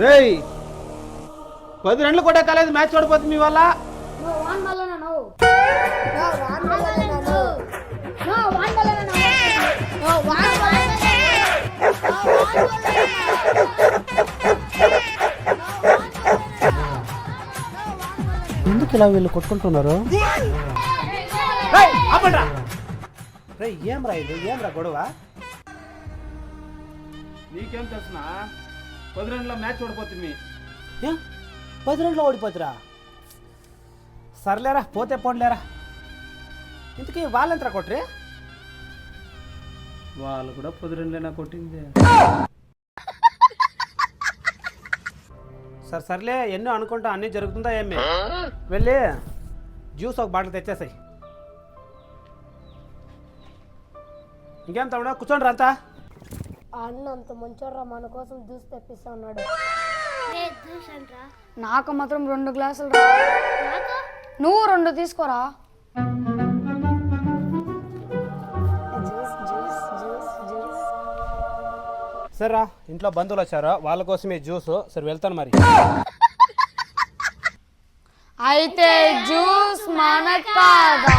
రేయ్ 10 రన్లు కూడా కాలేదు, మ్యాచ్ ఓడిపోతుంది మీ వల్ల. ఎందుకు ఇలా వీళ్ళు కొట్టుకుంటున్నారు? ఏం రా ఇది, ఏం రా గొడవ? నీకేం తెలుసునా 10 రన్లో మ్యాచ్ ఓడిపోతుంది. 10 రన్లో ఓడిపోతురా? సర్లేరా, పోతే పోన్లేరా. ఇంతకీ వాళ్ళెంతరా కొట్టరే? వాళ్ళు కూడా 10 రన్లేనా కొట్టింది. సర్లే, ఎన్నో అనుకుంటా అన్నీ జరుగుతుందా ఏమే? వెళ్ళి జ్యూస్ ఒక బాటిల్ తెచ్చేసాయి. ఇంకేం తమ్ముడా, కూర్చోండి అంతా. అన్న అంత మంచోడ్రా, మన కోసం జ్యూస్ తెప్పిస్తా ఉన్నాడు. నాకు మాత్రం 2 గ్లాసులు రా. నువ్వు 2 తీసుకోరా. సరే, ఇంట్లో బంధువులు వచ్చారు, వాళ్ళ కోసమే జ్యూస్. సరే వెళ్తాను మరి. అయితే జ్యూస్ మనకు కాదా?